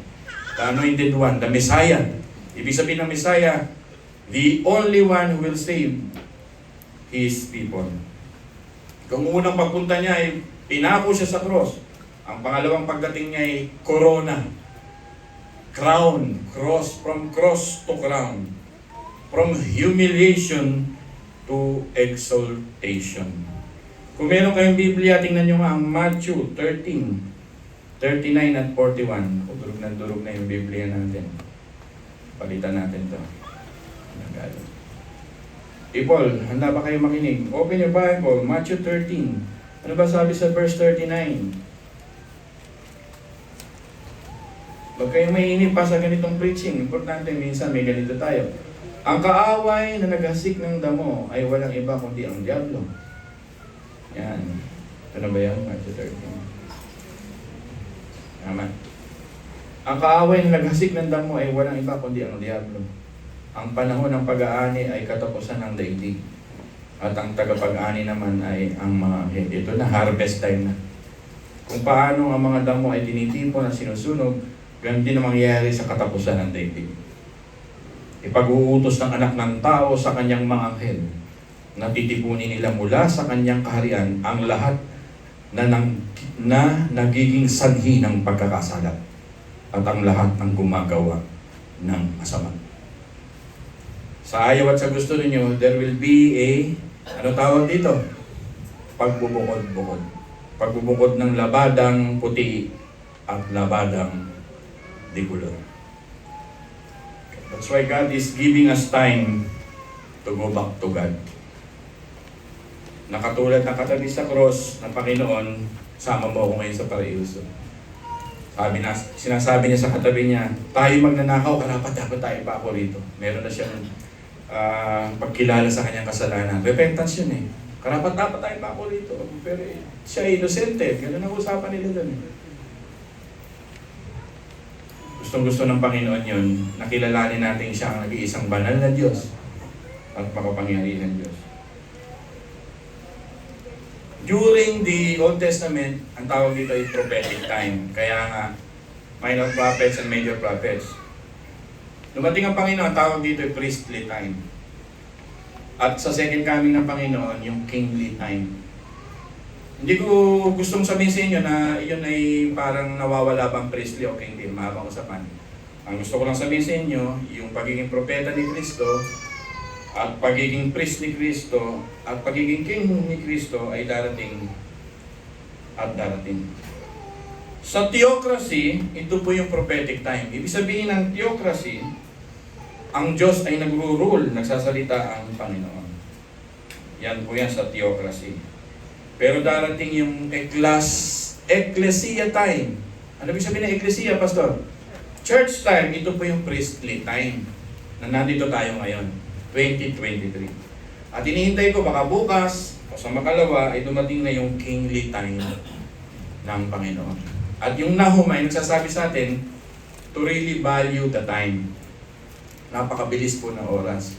the anointed one, the Messiah. Ibig sabihin ng Messiah, the only one who will save His people. Kung unang pagpunta niya ay pinako siya sa cross. Ang pangalawang pagdating niya ay corona. Crown. Cross. From cross to crown. From humiliation to exaltation. Kung meron kayong Biblia, tingnan nyo nga ang Matthew 13, 39 at 41. Durog na yung Biblia natin. Palitan natin to. Nagalo. People, handa ba kayo makinig? Open your Bible, Matthew 13. Ano ba sabi sa verse 39? Huwag kayong mainip pa sa ganitong preaching. Importante, minsan may ganito tayo. Ang kaaway na naghasik ng damo ay walang iba kundi ang diablo. Yan. Ano ba yan? Matthew 13. Tama. Ang kaaway na naghasik ng damo ay walang iba kundi ang diablo. Ang panahon ng pag-aani ay katapusan ng daigdig. At ang tagapag-ani naman ay ang mga anghel. Ito na, harvest time na. Kung paano ang mga damo ay tinitipon at sinusunog, ganun din ang mangyayari sa katapusan ng daigdig. Ipag-uutos ng anak ng tao sa kanyang mga anghel, na titipunin nila mula sa kanyang kaharian ang lahat na nagiging sanhi ng pagkakasala at ang lahat ng gumagawa ng masama. Sa ayaw at sa gusto ninyo, there will be a, ano tawag dito? Pagbubukod-bukod. Pagbubukod ng labadang puti at labadang dikulor. That's why God is giving us time to go back to God. Nakatulad na katabi sa cross ng Panginoon, sama mo ako ngayon sa paraiso. Sinasabi niya sa katabi niya, tayo magnanakaw, karapat dapat tayo pa ako rito. Meron na siyang pagkilala sa kanyang kasalanan. Repentance yun eh. Karapat dapat tayo pa ako rito. Pero siya inosente. Ganun ang usapan nila doon. Gustong-gusto ng Panginoon yun, nakilalanin natin siya ang nag-iisang banal na Diyos at makapangyarihan Diyos. During the Old Testament, ang tawag dito ay prophetic time. Kaya nga, minor prophets and major prophets. Dumating ang Panginoon, ang tawag dito ay priestly time. At sa second coming ng Panginoon, yung kingly time. Hindi ko gustong sabihin sa inyo na yun ay parang nawawala bang priestly o kingly. Mahabang usapan. Ang gusto ko lang sabihin sa inyo, yung pagiging propeta ni Kristo, at pagiging priest ni Kristo, at pagiging king ni Kristo ay darating at darating. Sa theocracy, ito po yung prophetic time. Ibig sabihin ng theocracy, ang Diyos ay nagro-rule, nagsasalita ang Panginoon. Yan po yan sa theocracy. Pero darating yung ecclesia time. Ano ibig sabihin ng ecclesia, Pastor? Church time, ito po yung priestly time na nandito tayo ngayon, 2023. At hinihintay ko baka bukas o sa makalawa ay dumating na yung kingly time ng Panginoon. At yung Nahum ay nagsasabi sa atin to really value the time. Napakabilis po ng oras.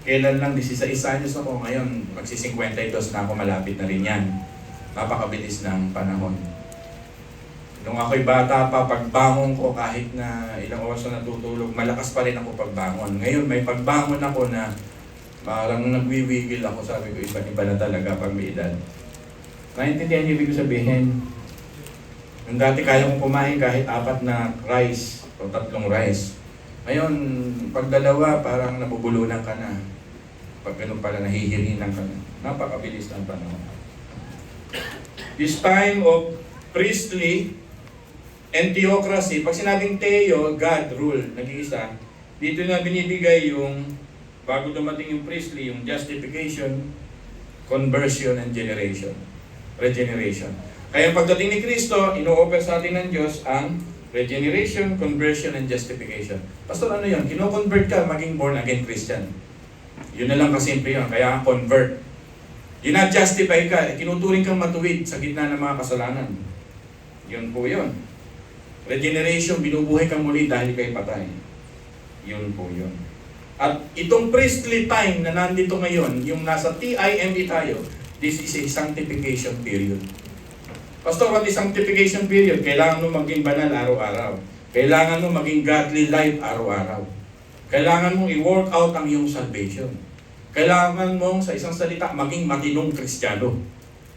Kailan lang, 16 anyos ako, ngayon magsi-52 na ako, malapit na rin yan. Napakabilis ng panahon. Nung ako'y bata pa, pagbangon ko kahit na ilang oras na natutulog, malakas pa rin ako pagbangon. Ngayon may pagbangon ako na parang nagwiwigil ako, sabi ko, iba na talaga pag may edad. Naintindihan niyo ibig sabihin? Yung dati kaya kong kumain kahit 4 na rice o 3 rice. Ngayon, pag dalawa, parang nabubulunan ka na. Pag ganun pala, nahihirinan ka na. Napakabilis ng panahon. This time of priestly and theocracy, pag sinabing Theo, God rule, nag-iisa, dito na binibigay yung, bago dumating yung priestly, yung justification, conversion, and regeneration. Kaya pagdating ni Kristo, ino-offer sa atin ng Diyos ang regeneration, conversion, and justification. Pastor, ano yun? Kino-convert ka, maging born again Christian. Yun na lang kasimple yun. Kaya convert. Yun na justify ka. Tinuturing kang matuwid sa gitna ng mga kasalanan. Yun po yun. Regeneration, binubuhay kang muli dahil kay patay. Yun po yun. At itong priestly time na nandito ngayon, yung nasa TIME tayo, this is a sanctification period. Pastor, what is sanctification period? Kailangan mo maging banal araw-araw. Kailangan mo maging godly life araw-araw. Kailangan mong i-work out ang iyong salvation. Kailangan mong sa isang salita maging matinong Kristiyano.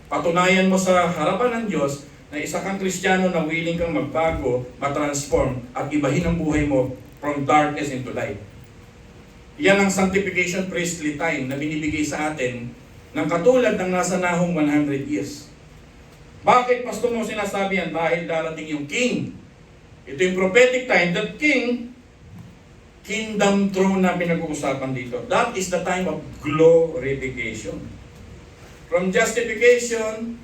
Patunayan mo sa harapan ng Diyos na isa kang Kristiyano na willing kang magbago, matransform, at ibahin ang buhay mo from darkness into light. Yan ang sanctification priestly time na binibigay sa atin ng katulad ng nasa nahong 100 years. Bakit, Pastor, mo sinasabi yan? Dahil darating yung king. Ito yung prophetic time that king, kingdom throne na pinag-uusapan dito. That is the time of glorification. From justification,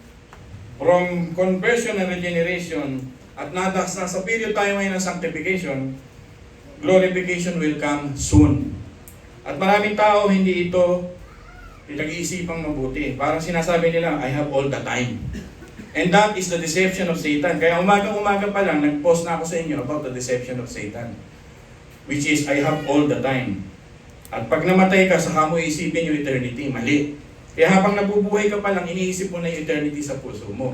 from conversion and regeneration, at nasa period tayo ngayon ng sanctification, glorification will come soon. At maraming tao hindi ito pinag-iisipang mabuti. Parang sinasabi nila, I have all the time. And that is the deception of Satan. Kaya umaga-umaga pa lang, nag-post na ako sa inyo about the deception of Satan. Which is, I have all the time. At pag namatay ka, saka mo isipin yung eternity. Mali. Kaya habang nabubuhay ka pa lang, iniisip mo na yung eternity sa puso mo.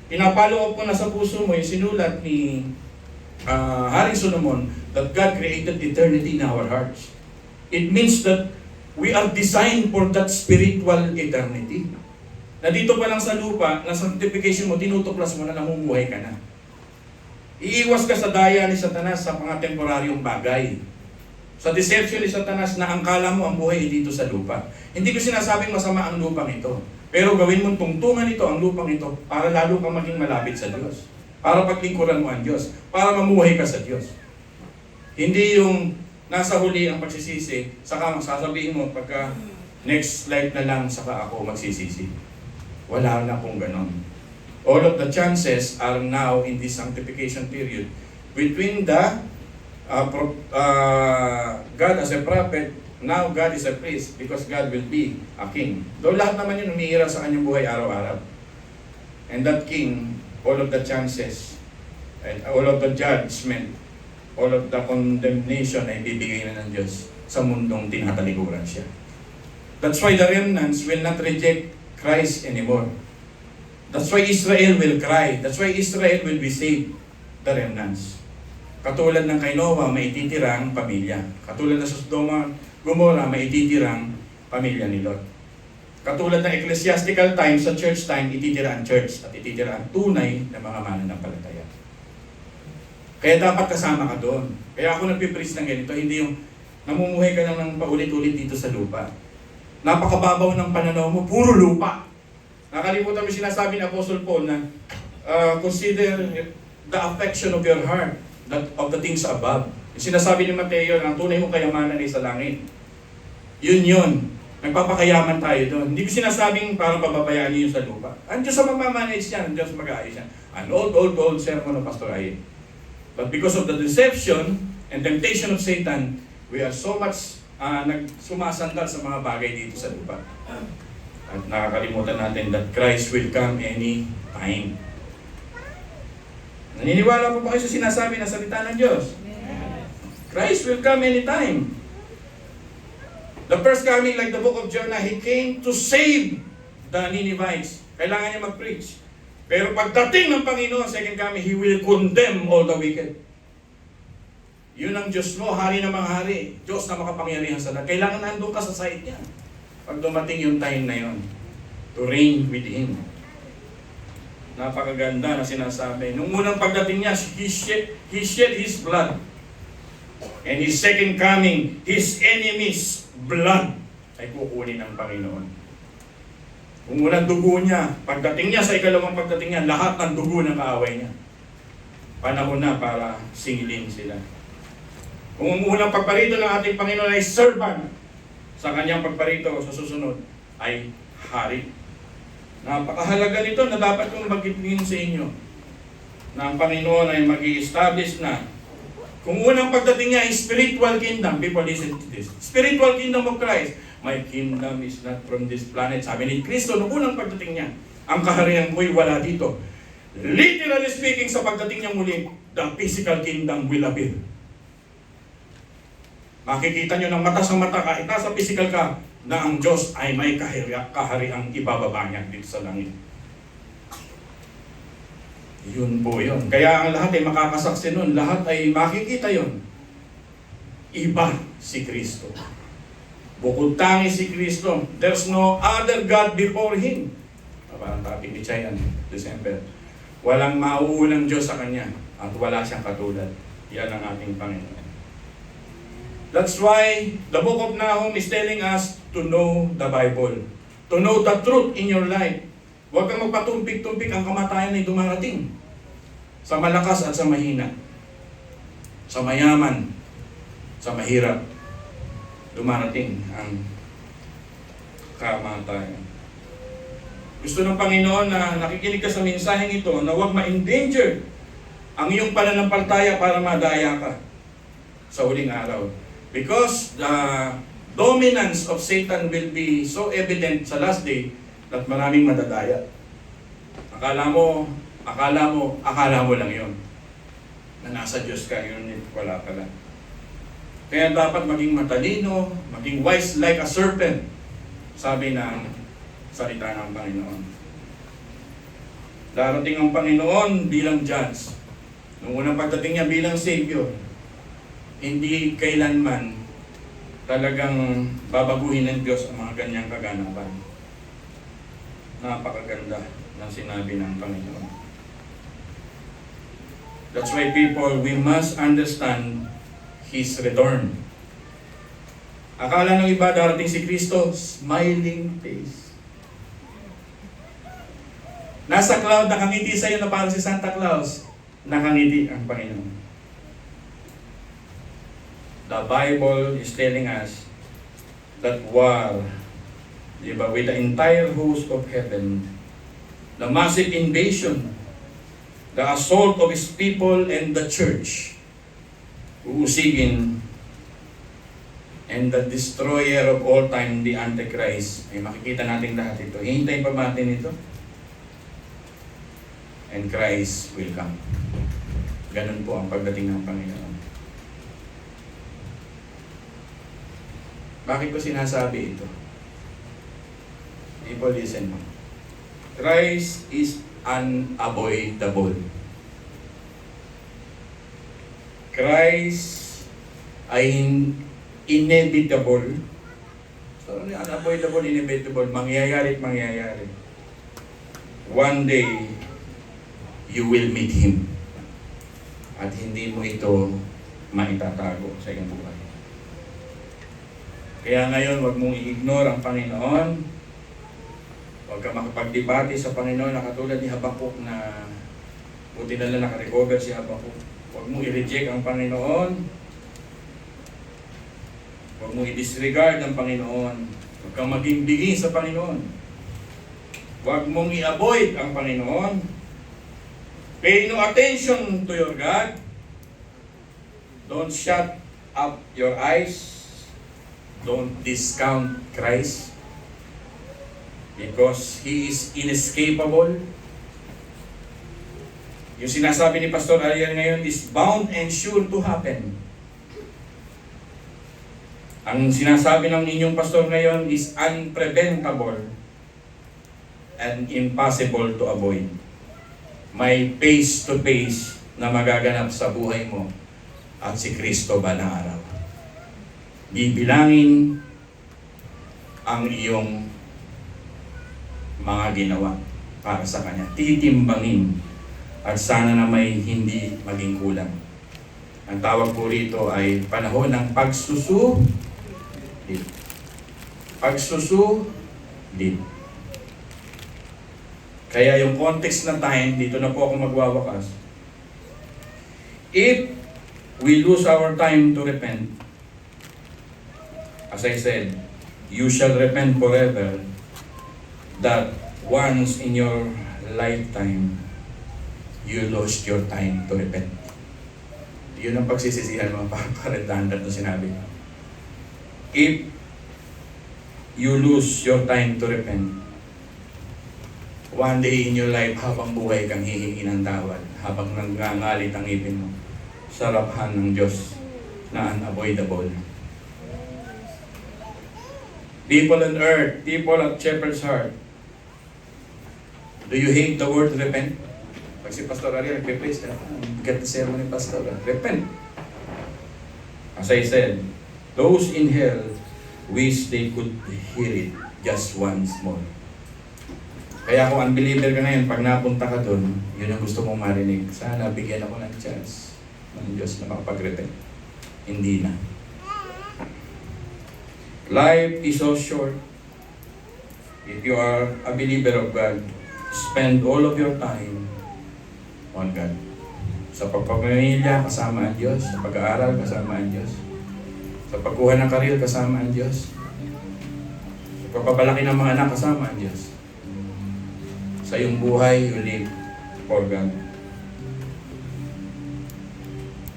Pinapalo ko na sa puso mo yung sinulat ni Haring Solomon that God created eternity in our hearts. It means that we are designed for that spiritual eternity. Na dito pa lang sa lupa, na sanctification mo, tinutuklas mo na, namumuhay ka na. Iiwas ka sa daya ni Satanas sa mga temporaryong bagay. Sa deception ni Satanas na ang kala mo ang buhay dito sa lupa. Hindi ko sinasabing masama ang lupang ito. Pero gawin mong tungtungan ito, ang lupang ito, para lalo kang maging malapit sa Diyos. Para paglingkuran mo ang Diyos. Para mamuhay ka sa Diyos. Hindi yung nasa huli ang pagsisisi, saka sasabihin mo pagka next life na lang saka ako magsisisi. Wala na kung ganon. All of the chances are now in this sanctification period between the God as a prophet, now God is a priest because God will be a king. Though lahat naman yun umiira sa kanyang buhay araw-araw. And that king, all of the chances and all of the judgment, all of the condemnation ay bibigay na ng Diyos sa mundong tinatalikuran siya. That's why the remnants will not reject Christ anymore. That's why Israel will cry. That's why Israel will be saved. The remnants. Katulad ng kay Noah, may ititirang pamilya. Katulad ng Sodoma, Gomorrah, may ititirang pamilya ni Lot. Katulad ng ecclesiastical time, sa church time, ititira ang church at ititira ang tunay na mga mananampalataya. Kaya dapat kasama ka doon. Kaya ako nagpipreach ng ganito, hindi yung namumuhay ka lang ng paulit-ulit dito sa lupa. Napakababaw ng pananaw mo, puro lupa. Nakalimutan mo sinasabi ni Apostle Paul na consider the affection of your heart, that of the things above. Sinasabi ni Mateo, ang tunay mong kayamanan ay sa langit. Yun. Nagpapakayaman tayo doon. Hindi ko sinasabing parang pababayaan niyo sa lupa. Ang Diyos sa magmamanage yan, ang Diyos mag-aayos yan. An old sermon of Pastor Aye. But because of the deception and temptation of Satan, we are so much sumasandal sa mga bagay dito sa lupa. At nakakalimutan natin that Christ will come any time. Naniniwala po ba kayo sa sinasabi na salita ng Diyos? Christ will come any time. The first coming, like the book of Jonah, He came to save the Ninevites. Kailangan niya mag-preach. Pero pagdating ng Panginoon, second coming, He will condemn all the wicked. Yun ang Diyos mo, hari ng mga hari. Diyos na makapangyarihan sa lahat. Kailangan nandun ka sa side niya. Pag dumating yung time na yun, to reign with Him. Napakaganda na sinasabi. Nung unang pagdating niya, He shed His blood. And His second coming, His enemies' blood ay kukunin ng Panginoon. Kung unang dugo niya, pagdating niya sa ikalawang pagdating niya, lahat ng dugo ng kaaway niya. Panahon na para singilin sila. Kung unang pagparito ng ating Panginoon ay servant, sa kanyang pagparito sa susunod ay hari. Napakahalaga nito na dapat kong magiging sa inyo na ang Panginoon ay mag-i-establish na. Kung unang pagdating niya ay spiritual kingdom, people listen to this. Spiritual kingdom of Christ. My kingdom is not from this planet. Sabi ni Kristo, nung unang pagdating niya, ang kaharian ko'y wala dito. Literally speaking, sa pagdating niya muli, the physical kingdom will appear. Makikita nyo ng mata sa mata, kahit nasa physical ka, na ang Diyos ay may kahariang ibababa niya dito sa langit. Yun po yun. Kaya ang lahat ay makakasaksi nun. Lahat ay makikita yun. Iba si Kristo. Bukod tangi si Kristo. There's no other God before Him. Parang topic ni Chayan, December. Walang mauulang Diyos sa Kanya. At wala siyang katulad. Yan ang ating Panginoon. That's why the book of Nahum is telling us to know the Bible. To know the truth in your life. Huwag kang magpatumpik-tumpik, ang kamatayan ay dumarating. Sa malakas at sa mahina. Sa mayaman. Sa mahirap. Dumarating ang kamatayan. Gusto ng Panginoon na nakikinig ka sa mensaheng ito na huwag ma-endanger ang iyong pananampalataya para madaya ka sa huling araw. Because the dominance of Satan will be so evident sa last day at maraming madadaya. Akala mo lang yon na nasa Diyos ka, yun wala ka lang. Kaya dapat maging matalino, maging wise like a serpent, sabi ng salita ng Panginoon. Darating ang Panginoon bilang judge. Nung unang pagdating niya bilang Savior, hindi kailanman talagang babaguhin ng Diyos ang mga ganyang kaganapan. Napakaganda ng sinabi ng Panginoon. That's why people, we must understand His return. Akala ng iba darating si Kristo, smiling face. Nasa cloud, nakangiti sa'yo na parang si Santa Claus. Nakangiti ang Panginoon. The Bible is telling us that war, diba, with the entire host of heaven, the massive invasion, the assault of His people and the church, uusigin, and the destroyer of all time, the Antichrist. Ay makikita natin lahat ito. Hintayin pa ba natin ito? And Christ will come. Ganun po ang pagdating ng Panginoon. Bakit ko sinasabi ito? People, listen. Christ is unavoidable. Christ ay inevitable. So, unavoidable, inevitable. Mangyayari at mangyayari. One day, you will meet Him. At hindi mo ito maitatago sa iyong buhay. Kaya ngayon, huwag mong i-ignore ang Panginoon. Huwag ka makapagdebate sa Panginoon na katulad ni Habakuk na buti na lang nakarecover si Habakuk. Huwag mong i-reject ang Panginoon. Huwag mong i-disregard ang Panginoon. Huwag kang maging bigi sa Panginoon. Huwag mong i-avoid ang Panginoon. Pay no attention to your God. Don't shut up your eyes. Don't discount Christ. Because He is inescapable. Yung sinasabi ni Pastor Ariel ngayon is bound and sure to happen. Ang sinasabi ng inyong pastor ngayon is unpreventable and impossible to avoid. May face-to-face na magaganap sa buhay mo at si Kristo balang araw. Bibilangin ang iyong mga ginawa para sa Kanya. Titimbangin at sana na may hindi maging kulang. Ang tawag po rito ay panahon ng pagsusulit. Pagsusulit. Kaya yung context ng time, dito na po ako magwawakas. If we lose our time to repent, as I said, you shall repent forever, that once in your lifetime, you lost your time to repent. Yun ang pagsisisihan mo, redundant na sinabi. If you lose your time to repent, one day in your life, habang buhay kang hihingi ng tawad, habang nangangalit ang ngipin mo, sa harap ng Diyos na unavoidable. People on earth, people at shepherd's heart. Do you hate the word repent? Pag si Pastor Ariel nagpe-preach, get the sermon ni Pastor, repent. As I said, those in hell wish they could hear it just once more. Kaya kung unbeliever ka ngayon, pag napunta ka doon, yun ang gusto mong marinig. Sana bigyan ako ng chance ng Diyos na makapag-repent. Hindi na. Life is so short. If you are a believer of God, spend all of your time on God. Sa pagpapamilya, kasama ang Diyos. Sa pag-aaral, kasama ang Diyos. Sa pagkuha ng karir, kasama ang Diyos. Sa pagpapalaki ng mga anak, kasama ang Diyos. Sa iyong buhay, you live for God.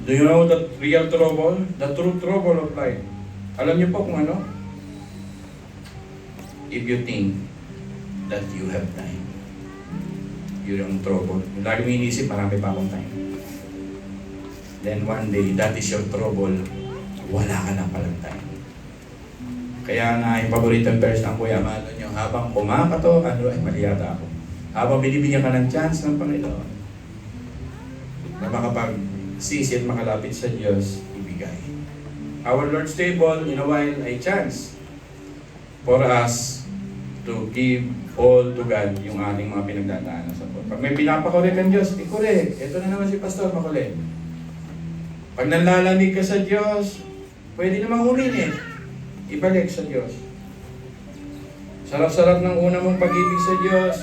Do you know the real trouble? The true trouble of life. Alam niyo po kung ano? If you think that you have time. Yun ang trouble. Lagi mo inisip, marami pa akong time. Then one day, that is your trouble. Wala ka na palang time. Kaya nga, yung paboritong verse ng Kuya Mano nyo, habang kumakato, mali yata ako. Habang binibigyan ka ng chance ng Panginoon na makapag-sisi at makalapit sa Diyos, ibigay. Our Lord's table, in a while, ay chance for us to give all to God yung ating mga pinagdadaanan sa buhay. Pag may pinapakorek ang Diyos, ikorek. Ito na naman si Pastor, makulit. Pag nanlalamig ka sa Diyos, pwede namang uminit. Ibalik sa Diyos. Sarap-sarap ng una mong pag-ibig sa Diyos.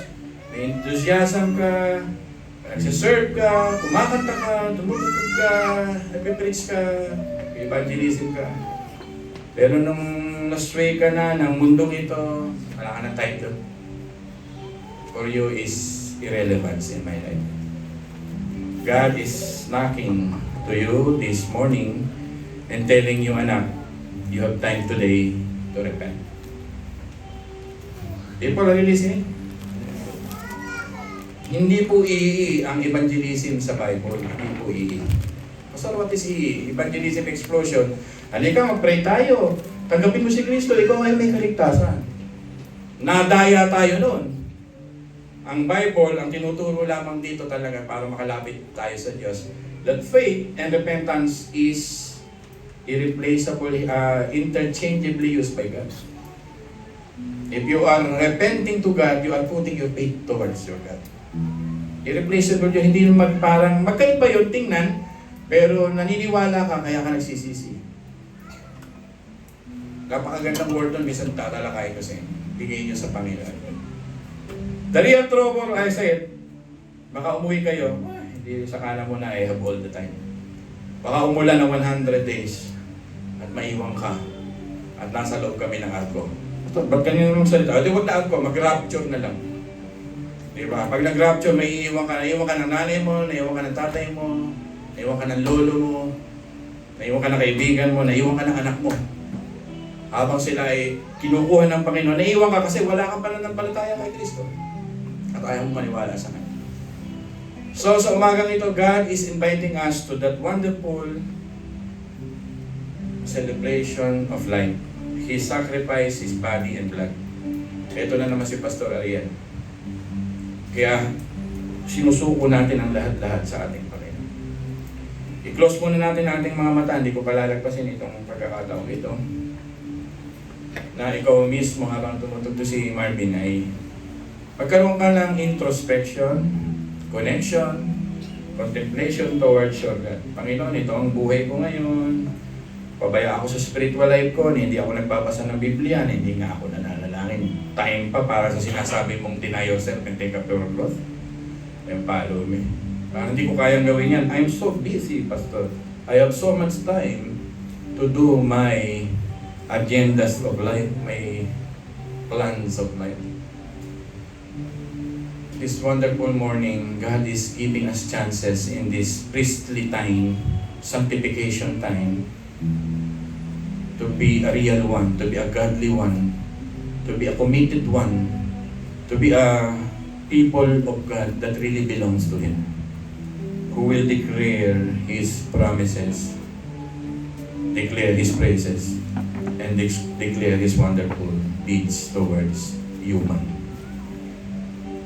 May enthusiasm ka, nagsiserve ka, kumakanta ka, tumutugtog ka, nagpe-preach ka, evangelism ka. Pero nung na-sway ka na ng mundong ito, wala ka ng title. For you is irrelevance in my life. God is knocking to you this morning and telling you, anak, you have time today to repent. People are listening? Hindi po ang evangelism sa Bible. Hindi po Pastor, what is evangelism explosion? Halika, mag-pray tayo. Tanggapin mo si Kristo, ikaw ay may kaligtasan. Nadaya tayo noon. Ang Bible, ang tinuturo lamang dito talaga para makalapit tayo sa Diyos, that faith and repentance is irreplaceable, interchangeably used by God. If you are repenting to God, you are putting your faith towards your God. Irreplaceable yun, hindi parang magkaiba yun, tingnan, pero naniniwala ka, kaya ka nagsisisi. Napakagandang word nun, minsan tatalakayin ko sa inyo. Bigay nyo sa Panginoon. The real trouble, I said, baka umuwi kayo, hindi sa kanan mo na, I have all the time. Baka umulan ng 100 days, at maiwan ka, at nasa loob kami ng arko. Ba't kanina nung salita? Di wag na arko, mag-rapture na lang. Diba? Pag nag-rapture, may iiwan ka ng nanay mo, naiiwan ka ng tatay mo, naiiwan ka ng lolo mo, naiiwan ka ng kaibigan mo, naiiwan ka ng anak mo. Habang sila ay kinukuha ng Panginoon, naiiwan ka kasi wala kang pananampalataya kay Kristo. At ayaw mo maniwala sa Kanya. So sa umagang ito, God is inviting us to that wonderful celebration of life. He sacrificed His body and blood. Ito na naman si Pastor Ariel. Kaya sinusuko natin ang lahat-lahat sa ating Panginoon. I-close muna natin ang ating mga mata. Hindi ko palalagpasin itong pagkakataong ito. Na ikaw mismo habang tumutugtog si Marvin ay magkaroon ka ng introspection, connection, contemplation towards your God. Panginoon, ito ang buhay ko ngayon. Pabaya ako sa spiritual life ko, hindi ako nagbabasa ng Biblia, hindi nga ako nananalangin. Time pa para sa sinasabi mong deny yourself and take up your cross. And follow me. Parang hindi ko kayang gawin yan. I'm so busy, Pastor. I have so much time to do my agendas of life, my plans of life. This wonderful morning, God is giving us chances in this priestly time, sanctification time, to be a real one, to be a godly one, to be a committed one, to be a people of God that really belongs to Him, who will declare His promises, declare His praises, and declare His wonderful leads towards human.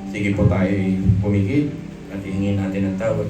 Sige po tayo pumigil at hihingin natin ang tawad.